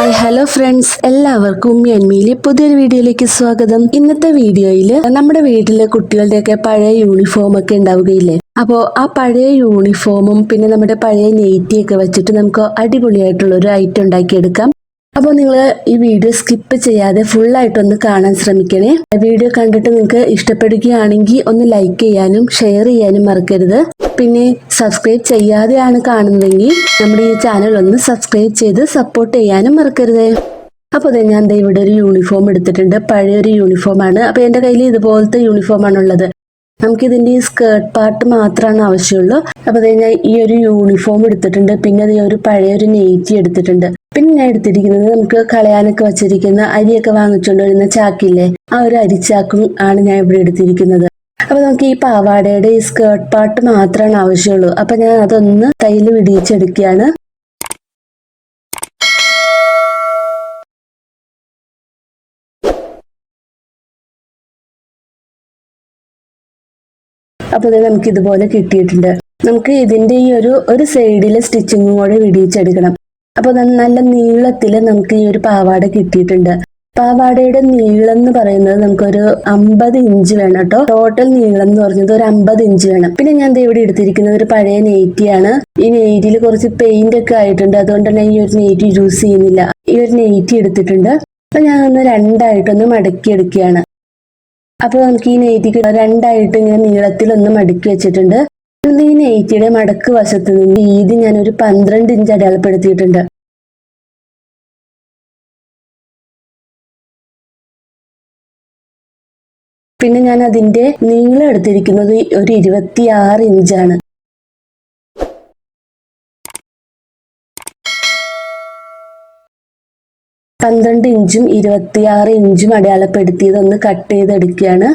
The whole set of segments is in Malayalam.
ഹായ് ഹലോ ഫ്രണ്ട്സ്, എല്ലാവർക്കും ഉമ്മി അന്മിയിലെ പുതിയൊരു വീഡിയോയിലേക്ക് സ്വാഗതം. ഇന്നത്തെ വീഡിയോയിൽ നമ്മുടെ വീട്ടിലെ കുട്ടികളുടെയൊക്കെ പഴയ യൂണിഫോം ഒക്കെ ഉണ്ടാവുകയില്ലേ, അപ്പോൾ ആ പഴയ യൂണിഫോമും പിന്നെ നമ്മുടെ പഴയ നെയ്റ്റിയൊക്കെ വെച്ചിട്ട് നമുക്ക് അടിപൊളിയായിട്ടുള്ള ഒരു ഐറ്റം ഉണ്ടാക്കിയെടുക്കാം. അപ്പോൾ നിങ്ങൾ ഈ വീഡിയോ സ്കിപ്പ് ചെയ്യാതെ ഫുള്ളായിട്ടൊന്ന് കാണാൻ ശ്രമിക്കണേ. വീഡിയോ കണ്ടിട്ട് നിങ്ങൾക്ക് ഇഷ്ടപ്പെടുകയാണെങ്കിൽ ഒന്ന് ലൈക്ക് ചെയ്യാനും ഷെയർ ചെയ്യാനും മറക്കരുത്. പിന്നെ സബ്സ്ക്രൈബ് ചെയ്യാതെയാണ് കാണുന്നതെങ്കിൽ നമ്മുടെ ഈ ചാനൽ ഒന്ന് സബ്സ്ക്രൈബ് ചെയ്ത് സപ്പോർട്ട് ചെയ്യാനും മറക്കരുത്. അപ്പോൾ അതെ, ഞാൻ ഇവിടെ ഒരു യൂണിഫോം എടുത്തിട്ടുണ്ട്. പഴയൊരു യൂണിഫോമാണ്. അപ്പോൾ എൻ്റെ കയ്യിൽ ഇതുപോലത്തെ യൂണിഫോമാണുള്ളത്. നമുക്കിതിൻ്റെ ഈ സ്കേർട്ട് പാർട്ട് മാത്രമാണ് ആവശ്യമുള്ളൂ. അപ്പോൾ അതെ, ഞാൻ ഈ ഒരു യൂണിഫോം എടുത്തിട്ടുണ്ട്. പിന്നെ അത് ഒരു പഴയൊരു നെയ്റ്റി എടുത്തിട്ടുണ്ട്. പിന്നെ ഞാൻ എടുത്തിരിക്കുന്നത് നമുക്ക് കളയാനൊക്കെ വച്ചിരിക്കുന്ന അരിയൊക്കെ വാങ്ങിച്ചുകൊണ്ട് വരുന്ന ചാക്കില്ലേ, ആ ഒരു അരിച്ചാക്കും ആണ് ഞാൻ ഇവിടെ എടുത്തിരിക്കുന്നത്. അപ്പൊ നമുക്ക് ഈ പാവാടയുടെ ഈ സ്കേർട്ട് പാർട്ട് മാത്രമാണ് ആവശ്യമുള്ളൂ. അപ്പൊ ഞാൻ അതൊന്ന് തയ്യൽ വിടിയിച്ചെടുക്കുകയാണ്. അപ്പൊ നമുക്ക് ഇതുപോലെ കിട്ടിയിട്ടുണ്ട്. നമുക്ക് ഇതിന്റെ ഈ ഒരു സൈഡിലെ സ്റ്റിച്ചിങ്ങും കൂടെ വിടിയിച്ചെടുക്കണം. അപ്പൊ നല്ല നീളത്തില് നമുക്ക് ഈ ഒരു പാവാട കിട്ടിയിട്ടുണ്ട്. പാവാടയുടെ നീളം എന്ന് പറയുന്നത് നമുക്കൊരു 50 ഇഞ്ച് വേണം കേട്ടോ. ടോട്ടൽ നീളം എന്ന് പറഞ്ഞത് ഒരു 50 ഇഞ്ച് വേണം. പിന്നെ ഞാൻ ഇവിടെ എടുത്തിരിക്കുന്നത് ഒരു പഴയ നെയ്റ്റിയാണ്. ഈ നെയ്റ്റിയിൽ കുറച്ച് പെയിന്റ് ഒക്കെ ആയിട്ടുണ്ട്. അതുകൊണ്ട് തന്നെ ഈ ഒരു നെയ്റ്റി യൂസ് ചെയ്യുന്നില്ല. ഈ ഒരു നെയ്റ്റി എടുത്തിട്ടുണ്ട്. അപ്പൊ ഞാൻ ഒന്ന് രണ്ടായിട്ടൊന്ന് മടക്കി എടുക്കുകയാണ്. അപ്പൊ നമുക്ക് ഈ നെയ്റ്റിക്ക് രണ്ടായിട്ട് ഇങ്ങനെ നീളത്തിലൊന്ന് മടക്കി വെച്ചിട്ടുണ്ട്. ഈ നെയ്റ്റിയുടെ മടക്ക് വശത്ത് നിന്ന് വീതി ഞാൻ ഒരു 12 ഇഞ്ച് അടയാളപ്പെടുത്തിയിട്ടുണ്ട്. പിന്നെ ഞാൻ അതിന്റെ നീളം എടുത്തിരിക്കുന്നത് ഒരു 26 ഇഞ്ചാണ്. പന്ത്രണ്ട് ഇഞ്ചും 26 ഇഞ്ചും അടയാളപ്പെടുത്തിയത് ഒന്ന് കട്ട് ചെയ്തെടുക്കുകയാണ്.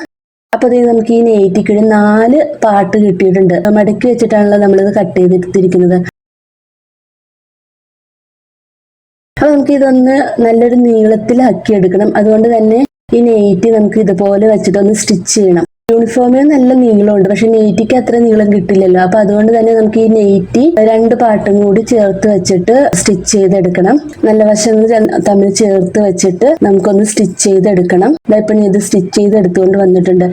അപ്പൊ നമുക്ക് ഈ നെയ്റ്റിക്ക് 4 പാർട്ട് കിട്ടിയിട്ടുണ്ട്. മടക്കി വെച്ചിട്ടാണല്ലോ നമ്മളിത് കട്ട് ചെയ്തെടുത്തിരിക്കുന്നത്. അപ്പൊ നമുക്ക് ഇതൊന്ന് നല്ലൊരു നീളത്തിലാക്കി എടുക്കണം. അതുകൊണ്ട് തന്നെ ഈ നെയ്റ്റി നമുക്ക് ഇതുപോലെ വെച്ചിട്ടൊന്ന് സ്റ്റിച്ച് ചെയ്യണം. യൂണിഫോമിന് നല്ല നീളമുണ്ട്, പക്ഷെ നെയ്റ്റിക്ക് അത്ര നീളം കിട്ടില്ലല്ലോ. അപ്പൊ അതുകൊണ്ട് തന്നെ നമുക്ക് ഈ നെയ്റ്റി 2 പാർട്ടും കൂടി ചേർത്ത് വെച്ചിട്ട് സ്റ്റിച്ച് ചെയ്തെടുക്കണം. നല്ല വശങ്ങൾ തമ്മിൽ ചേർത്ത് വെച്ചിട്ട് നമുക്കൊന്ന് സ്റ്റിച്ച് ചെയ്തെടുക്കണം. ഇപ്പൊ ഇത് സ്റ്റിച്ച് ചെയ്തെടുത്തുകൊണ്ട് വന്നിട്ടുണ്ട്.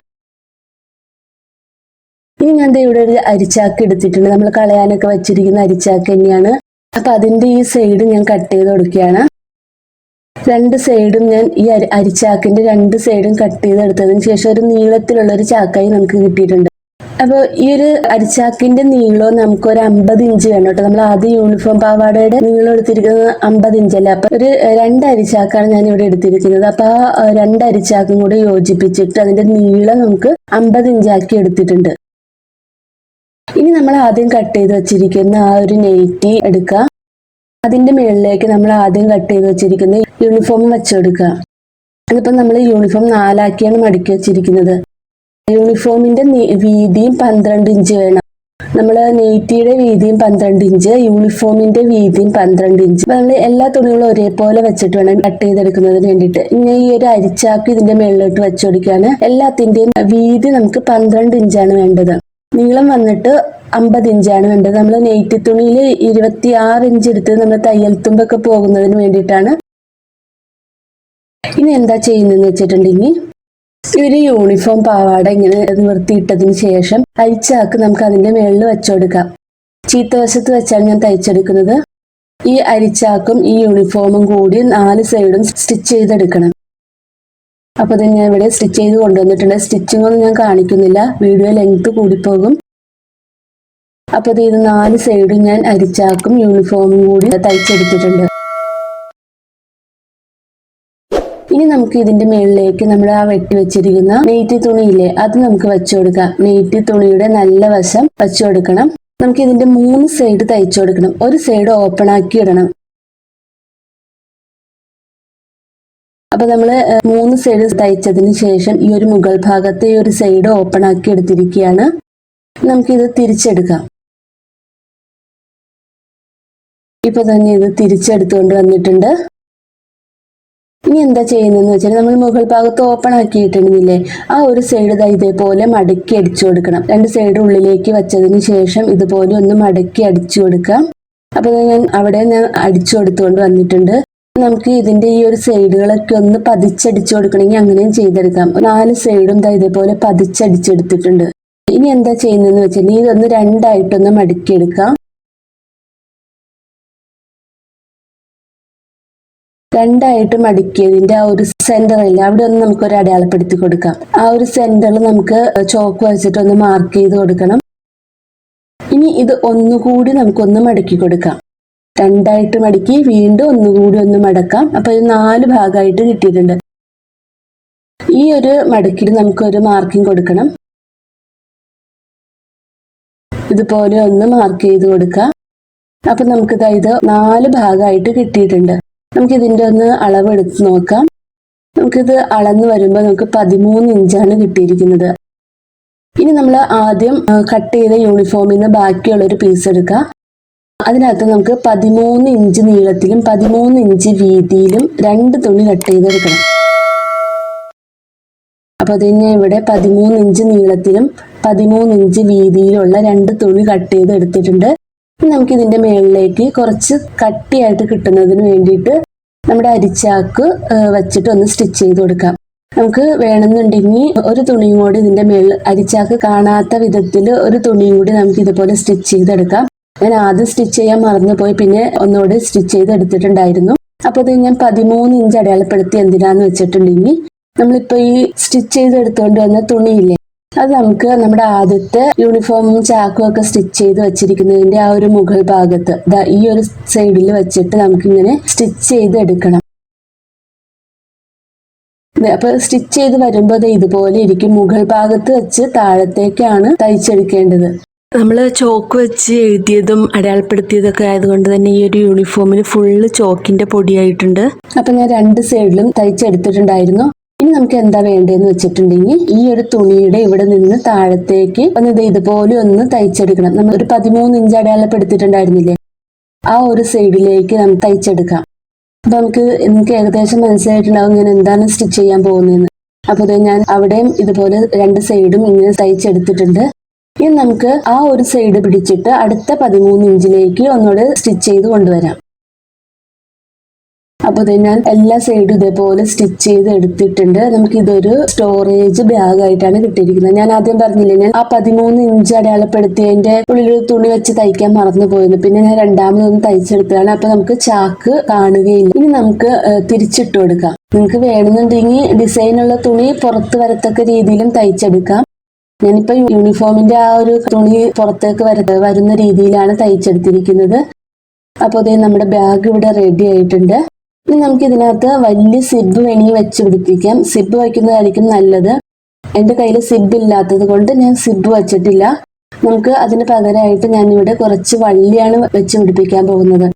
ഇനി ഞാൻ ഇവിടെ ഒരു അരിച്ചാക്ക് എടുത്തിട്ടുണ്ട്. നമ്മൾ കളയാനൊക്കെ വെച്ചിരിക്കുന്ന അരിച്ചാക്ക് തന്നെയാണ്. അപ്പൊ അതിന്റെ ഈ സൈഡ് ഞാൻ കട്ട് ചെയ്ത് കൊടുക്കുകയാണ്. 2 സൈഡും ഞാൻ ഈ അരിച്ചാക്കിന്റെ 2 സൈഡും കട്ട് ചെയ്തെടുത്തതിന് ശേഷം ഒരു നീളത്തിലുള്ള ഒരു ചാക്കായി നമുക്ക് കിട്ടിയിട്ടുണ്ട്. അപ്പോൾ ഈ ഒരു അരിച്ചാക്കിന്റെ നീളം നമുക്ക് ഒരു 50 ഇഞ്ച് വേണം കേട്ടോ. നമ്മൾ ആദ്യം യൂണിഫോം പാവാടയുടെ നീളം എടുത്തിരിക്കുന്നത് 50 ഇഞ്ചല്ലേ. അപ്പൊ ഒരു 2 അരിച്ചാക്കാണ് ഞാൻ ഇവിടെ എടുത്തിരിക്കുന്നത്. അപ്പൊ ആ 2 അരിച്ചാക്കും കൂടെ യോജിപ്പിച്ചിട്ട് അതിന്റെ നീളം നമുക്ക് 50 ഇഞ്ചാക്കി എടുത്തിട്ടുണ്ട്. ഇനി നമ്മൾ ആദ്യം കട്ട് ചെയ്ത് വെച്ചിരിക്കുന്ന ആ ഒരു നെയ്റ്റി എടുക്കുക. അതിന്റെ മുകളിലേക്ക് നമ്മൾ ആദ്യം കട്ട് ചെയ്ത് വെച്ചിരിക്കുന്ന യൂണിഫോം വെച്ചെടുക്കുക. അതിപ്പോ നമ്മൾ യൂണിഫോം 4 ആക്കിയാണ് മടക്കി വെച്ചിരിക്കുന്നത്. യൂണിഫോമിന്റെ വീതിയും 12 ഇഞ്ച് വേണം. നമ്മൾ നെയ്റ്റിയുടെ വീതിയും 12 ഇഞ്ച്, യൂണിഫോമിന്റെ വീതിയും 12 ഇഞ്ച്. അപ്പൊ നമ്മൾ എല്ലാ തുണികളും ഒരേപോലെ വെച്ചിട്ട് വേണം കട്ട് ചെയ്തെടുക്കുന്നതിന് വേണ്ടിയിട്ട്. ഇങ്ങനെ ഈ ഒരു അരിച്ചാക്ക് ഇതിന്റെ മുകളിലോട്ട് വെച്ചുകൊടുക്കുകയാണ്. എല്ലാത്തിന്റെയും വീതി നമുക്ക് 12 ഇഞ്ചാണ് വേണ്ടത്. നീളം വന്നിട്ട് 50 ഇഞ്ചാണ് വേണ്ടത്. നമ്മൾ നെയ്റ്റി തുണിയിൽ 26 ഇഞ്ച് എടുത്ത് നമ്മൾ തയ്യൽ തുമ്പൊക്കെ പോകുന്നതിന് വേണ്ടിയിട്ടാണ്. ഇനി എന്താ ചെയ്യുന്നതെന്ന് വെച്ചിട്ടുണ്ടെങ്കിൽ ഒരു യൂണിഫോം പാവാട ഇങ്ങനെ നിർത്തിയിട്ടതിന് ശേഷം അരിച്ചാക്ക് നമുക്ക് അതിന്റെ മുകളിൽ വെച്ചുകൊടുക്കാം. ചീത്തവശത്ത് വെച്ചാണ് ഞാൻ തയ്ച്ചെടുക്കുന്നത്. ഈ അരിച്ചാക്കും ഈ യൂണിഫോമും കൂടി 4 സൈഡും സ്റ്റിച്ച് ചെയ്തെടുക്കണം. അപ്പൊ തന്നെ ഞാൻ ഇവിടെ സ്റ്റിച്ച് ചെയ്ത് കൊണ്ടുവന്നിട്ടുണ്ട്. സ്റ്റിച്ചിങ് ഒന്നും ഞാൻ കാണിക്കുന്നില്ല, വീഡിയോ ലെങ്ത് കൂടിപ്പോകും. അപ്പൊ ഇത് 4 സൈഡും ഞാൻ അരിച്ചാക്കും യൂണിഫോമും കൂടി തയ്ച്ചെടുത്തിട്ടുണ്ട്. ഇനി നമുക്ക് ഇതിന്റെ മുകളിലേക്ക് നമ്മൾ ആ വെട്ടി വെച്ചിരിക്കുന്ന നെയ്റ്റി തുണിയില്ലേ, അത് നമുക്ക് വെച്ചു കൊടുക്കാം. നെയ്റ്റി തുണിയുടെ നല്ല വശം വെച്ചു കൊടുക്കണം. നമുക്ക് ഇതിന്റെ 3 സൈഡ് തയ്ച്ചു കൊടുക്കണം. ഒരു സൈഡ് ഓപ്പൺ ആക്കി ഇടണം. അപ്പൊ നമ്മൾ 3 സൈഡ് തയ്ച്ചതിന് ശേഷം ഈ ഒരു മുകൾ ഭാഗത്തെ ഈ ഒരു സൈഡ് ഓപ്പൺ ആക്കി എടുത്തിരിക്കുകയാണ്. നമുക്കിത് തിരിച്ചെടുക്കാം. ഇപ്പൊ തന്നെ ഇത് തിരിച്ചെടുത്തുകൊണ്ട് വന്നിട്ടുണ്ട്. ഇനി എന്താ ചെയ്യുന്നതെന്ന് വെച്ചാൽ നമ്മൾ മുകൾ ഭാഗത്ത് ഓപ്പൺ ആക്കിയിട്ടിരുന്നില്ലേ, ആ ഒരു സൈഡ് ഇതേപോലെ മടക്കി അടിച്ചു കൊടുക്കണം. 2 സൈഡ് ഉള്ളിലേക്ക് വെച്ചതിന് ശേഷം ഇതുപോലെ ഒന്ന് മടക്കി അടിച്ചു കൊടുക്കാം. അപ്പൊ ഞാൻ അടിച്ചു കൊടുത്തുകൊണ്ട് വന്നിട്ടുണ്ട്. നമുക്ക് ഇതിന്റെ ഈ ഒരു സൈഡുകളൊക്കെ ഒന്ന് പതിച്ചടിച്ചു കൊടുക്കണമെങ്കിൽ അങ്ങനെയും ചെയ്തെടുക്കാം. 4 സൈഡും ഇതേപോലെ പതിച്ചടിച്ചെടുത്തിട്ടുണ്ട്. ഇനി എന്താ ചെയ്യുന്നതെന്ന് വെച്ചാൽ ഇതൊന്ന് രണ്ടായിട്ടൊന്ന് മടക്കിയെടുക്കാം. രണ്ടായിട്ട് മടക്കിയതിന്റെ ആ ഒരു സെന്ററിൽ അവിടെ ഒന്ന് നമുക്കൊരു അടയാളപ്പെടുത്തി കൊടുക്കാം. ആ ഒരു സെന്ററിൽ നമുക്ക് ചോക്ക് വെച്ചിട്ട് ഒന്ന് മാർക്ക് ചെയ്ത് കൊടുക്കണം. ഇനി ഇത് ഒന്നുകൂടി നമുക്കൊന്ന് മടക്കി കൊടുക്കാം. രണ്ടായിട്ട് മടക്കി വീണ്ടും ഒന്നുകൂടി ഒന്ന് മടക്കാം. അപ്പൊ ഇത് 4 ഭാഗമായിട്ട് കിട്ടിയിട്ടുണ്ട്. ഈ ഒരു മടക്കിൽ നമുക്കൊരു മാർക്കിംഗ് കൊടുക്കണം. ഇതുപോലെ ഒന്ന് മാർക്ക് ചെയ്ത് കൊടുക്കാം. അപ്പൊ നമുക്ക് ഇത് 4 ഭാഗമായിട്ട് കിട്ടിയിട്ടുണ്ട്. നമുക്ക് ഇതിന്റെ ഒന്ന് അളവ് എടുത്ത് നോക്കാം. നമുക്കിത് അളന്ന് വരുമ്പോൾ നമുക്ക് 13 ഇഞ്ചാണ് കിട്ടിയിരിക്കുന്നത്. ഇനി നമ്മൾ ആദ്യം കട്ട് ചെയ്ത യൂണിഫോമിൽ നിന്ന് ബാക്കിയുള്ള ഒരു പീസ് എടുക്കാം. അതിനകത്ത് നമുക്ക് 13 ഇഞ്ച് നീളത്തിലും 13 ഇഞ്ച് വീതിയിലും 2 തുണി കട്ട് ചെയ്തെടുക്കണം. അപ്പൊ അത് ഞാൻ ഇവിടെ 13 ഇഞ്ച് നീളത്തിലും 13 ഇഞ്ച് വീതിയിലുള്ള 2 തുണി കട്ട് ചെയ്ത് എടുത്തിട്ടുണ്ട്. നമുക്ക് ഇതിന്റെ മേളിലേക്ക് കുറച്ച് കട്ടിയായിട്ട് കിട്ടുന്നതിന് വേണ്ടിയിട്ട് നമ്മുടെ അരിച്ചാക്ക് വെച്ചിട്ട് ഒന്ന് സ്റ്റിച്ച് ചെയ്ത് കൊടുക്കാം. നമുക്ക് വേണമെന്നുണ്ടെങ്കിൽ ഒരു തുണിയും കൂടി ഇതിന്റെ മേളിൽ അരിച്ചാക്ക് കാണാത്ത വിധത്തിൽ ഒരു തുണിയും കൂടി നമുക്ക് ഇതുപോലെ സ്റ്റിച്ച് ചെയ്തെടുക്കാം. ഞാൻ ആദ്യം സ്റ്റിച്ച് ചെയ്യാൻ മറന്നുപോയി, പിന്നെ ഒന്നുകൂടി സ്റ്റിച്ച് ചെയ്ത് എടുത്തിട്ടുണ്ടായിരുന്നു. അപ്പൊ ഇത് ഞാൻ 13 ഇഞ്ച് അടയാളപ്പെടുത്തി എന്തിനാന്ന് വെച്ചിട്ടുണ്ടെങ്കിൽ നമ്മളിപ്പോ ഈ സ്റ്റിച്ച് ചെയ്ത് എടുത്തുകൊണ്ട് വന്ന തുണിയില്ലേ, അത് നമുക്ക് നമ്മുടെ ആദ്യത്തെ യൂണിഫോമും ചാക്കും ഒക്കെ സ്റ്റിച്ച് ചെയ്ത് വെച്ചിരിക്കുന്നതിന്റെ ആ ഒരു മുകൾ ഭാഗത്ത് ഈ ഒരു സൈഡിൽ വെച്ചിട്ട് നമുക്കിങ്ങനെ സ്റ്റിച്ച് ചെയ്ത് എടുക്കണം. അപ്പൊ സ്റ്റിച്ച് ചെയ്ത് വരുമ്പോൾ ഇതുപോലെ ഇരിക്കും. മുകൾ ഭാഗത്ത് വെച്ച് താഴത്തേക്കാണ് തയ്ച്ചെടുക്കേണ്ടത്. നമ്മൾ ചോക്ക് വെച്ച് എഴുതിയതും അടയാളപ്പെടുത്തിയതൊക്കെ ആയതുകൊണ്ട് തന്നെ ഈ ഒരു യൂണിഫോമിന് ഫുള്ള് ചോക്കിന്റെ പൊടിയായിട്ടുണ്ട്. അപ്പൊ ഞാൻ 2 സൈഡിലും തയ്ച്ചെടുത്തിട്ടുണ്ടായിരുന്നു. ഇനി നമുക്ക് എന്താ വേണ്ടതെന്ന് വെച്ചിട്ടുണ്ടെങ്കിൽ ഈ ഒരു തുണിയുടെ ഇവിടെ നിന്ന് താഴത്തേക്ക് ഒന്ന് ഇതുപോലെ ഒന്ന് തയ്ച്ചെടുക്കണം. നമ്മൾ ഒരു 13 ഇഞ്ച് അടയാളപ്പെടുത്തിയിട്ടുണ്ടായിരുന്നില്ലേ, ആ ഒരു സൈഡിലേക്ക് നമുക്ക് തയ്ച്ചെടുക്കാം. അപ്പൊ നിങ്ങൾക്ക് ഏകദേശം മനസ്സിലായിട്ടുണ്ടാവും ഞാൻ എന്താണ് സ്റ്റിച്ച് ചെയ്യാൻ പോകുന്നതെന്ന്. അപ്പൊ ഞാൻ അവിടെയും ഇതുപോലെ 2 സൈഡും ഇങ്ങനെ തയ്ച്ചെടുത്തിട്ടുണ്ട്. ഇനി നമുക്ക് ആ ഒരു സൈഡ് പിടിച്ചിട്ട് അടുത്ത 13 ഇഞ്ചിലേക്ക് ഒന്നുകൂടെ സ്റ്റിച്ച് ചെയ്ത് കൊണ്ടുവരാം. അപ്പൊ ഞാൻ എല്ലാ സൈഡും ഇതേപോലെ സ്റ്റിച്ച് ചെയ്ത് എടുത്തിട്ടുണ്ട്. നമുക്ക് ഇതൊരു സ്റ്റോറേജ് ബാഗ് ആയിട്ടാണ് കിട്ടിയിരിക്കുന്നത്. ഞാൻ ആദ്യം പറഞ്ഞില്ലേ, ഞാൻ ആ 13 ഇഞ്ച് അടയാളപ്പെടുത്തിയതിന്റെ ഉള്ളിൽ തുണി വെച്ച് തയ്ക്കാൻ മറന്നു പോയിരുന്നു. പിന്നെ ഞാൻ രണ്ടാമതൊന്ന് തയ്ച്ചെടുത്തതാണ്. അപ്പൊ നമുക്ക് ചാക്ക് കാണുകയില്ല. ഇനി നമുക്ക് തിരിച്ചിട്ട് കൊടുക്കാം. നിങ്ങൾക്ക് വേണമെന്നുണ്ടെങ്കിൽ ഡിസൈനുള്ള തുണി പുറത്ത് വരത്തക്ക രീതിയിലും തയ്ച്ചെടുക്കാം. ഞാനിപ്പോ യൂണിഫോമിന്റെ ആ ഒരു തുണി പുറത്തേക്ക് വരുന്ന രീതിയിലാണ് തയ്ച്ചെടുത്തിരിക്കുന്നത്. അപ്പോൾ നമ്മുടെ ബാഗ് ഇവിടെ റെഡി ആയിട്ടുണ്ട്. ഇനി നമുക്ക് ഇതിനകത്ത് വലിയ സിബ് വേണമെങ്കിൽ വെച്ച് പിടിപ്പിക്കാം. സിബ് വയ്ക്കുന്നതായിരിക്കും നല്ലത്. എൻ്റെ കയ്യിൽ സിബ് ഇല്ലാത്തത് കൊണ്ട് ഞാൻ സിബ് വെച്ചിട്ടില്ല. നമുക്ക് അതിന് പകരമായിട്ട് ഞാനിവിടെ കുറച്ച് വള്ളിയാണ് വെച്ച് പിടിപ്പിക്കാൻ പോകുന്നത്.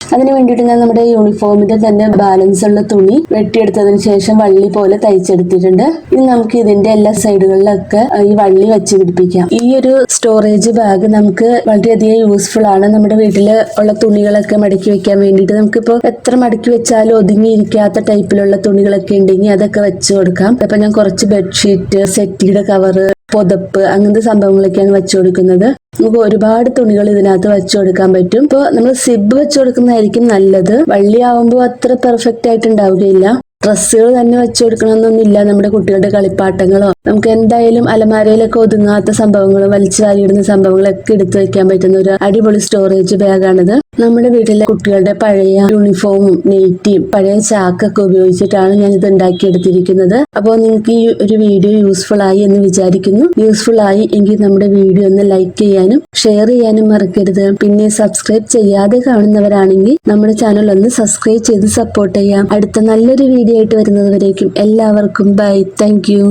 അതിന് വേണ്ടിയിട്ട് ഞാൻ നമ്മുടെ യൂണിഫോമിന്റെ തന്നെ ബാലൻസ് ഉള്ള തുണി വെട്ടിയെടുത്തതിന് ശേഷം വള്ളി പോലെ തയ്ച്ചെടുത്തിട്ടുണ്ട്. ഇനി നമുക്ക് ഇതിന്റെ എല്ലാ സൈഡുകളിലൊക്കെ ഈ വള്ളി വെച്ച് പിടിപ്പിക്കാം. ഈ ഒരു സ്റ്റോറേജ് ബാഗ് നമുക്ക് വളരെയധികം യൂസ്ഫുൾ ആണ്. നമ്മുടെ വീട്ടിൽ ഉള്ള തുണികളൊക്കെ മടക്കി വെക്കാൻ വേണ്ടിയിട്ട് നമുക്കിപ്പോൾ എത്ര മടക്കി വെച്ചാലും ഒതുങ്ങിയിരിക്കാത്ത ടൈപ്പിലുള്ള തുണികളൊക്കെ ഉണ്ടെങ്കിൽ അതൊക്കെ വെച്ച് കൊടുക്കാം. അപ്പൊ ഞാൻ കുറച്ച് ബെഡ്ഷീറ്റ്, സെറ്റിയുടെ കവറ്, പുതപ്പ്, അങ്ങനത്തെ സംഭവങ്ങളൊക്കെയാണ് വെച്ചു കൊടുക്കുന്നത്. നമുക്ക് ഒരുപാട് തുണികൾ ഇതിനകത്ത് വെച്ചു കൊടുക്കാൻ പറ്റും. ഇപ്പോൾ നമ്മൾ സിബ് വെച്ചു കൊടുക്കുന്നതായിരിക്കും നല്ലത്. വള്ളിയാവുമ്പോൾ അത്ര പെർഫെക്റ്റ് ആയിട്ട് ഉണ്ടാവുകയില്ല. ഡ്രസ്സുകൾ തന്നെ വെച്ചു കൊടുക്കണമെന്നൊന്നുമില്ല. നമ്മുടെ കുട്ടികളുടെ കളിപ്പാട്ടങ്ങളോ നമുക്ക് എന്തായാലും അലമാരയിലൊക്കെ ഒതുങ്ങാത്ത സംഭവങ്ങളോ വലിച്ചു വാരിയിടുന്ന സംഭവങ്ങളൊക്കെ എടുത്തു വെക്കാൻ പറ്റുന്ന ഒരു അടിപൊളി സ്റ്റോറേജ് ബാഗാണിത്. നമ്മുടെ വീട്ടിലെ കുട്ടികളുടെ പഴയ യൂണിഫോമും നെയ്റ്റിയും പഴയ ചാക്കൊക്കെ ഉപയോഗിച്ചിട്ടാണ് ഞാൻ ഇത് ഉണ്ടാക്കിയെടുത്തിരിക്കുന്നത്. അപ്പോൾ നിങ്ങൾക്ക് ഈ ഒരു വീഡിയോ യൂസ്ഫുൾ ആയി എന്ന് വിചാരിക്കുന്നു. യൂസ്ഫുൾ ആയി എങ്കിൽ നമ്മുടെ വീഡിയോ ഒന്ന് ലൈക്ക് ചെയ്യാനും ഷെയർ ചെയ്യാനും മറക്കരുത്. പിന്നെ സബ്സ്ക്രൈബ് ചെയ്യാതെ കാണുന്നവരാണെങ്കിൽ നമ്മുടെ ചാനൽ ഒന്ന് സബ്സ്ക്രൈബ് ചെയ്ത് സപ്പോർട്ട് ചെയ്യാം. അടുത്ത നല്ലൊരു വീഡിയോ ആയിട്ട് വരുന്നത് വരേക്കും എല്ലാവർക്കും ബൈ. Thank you.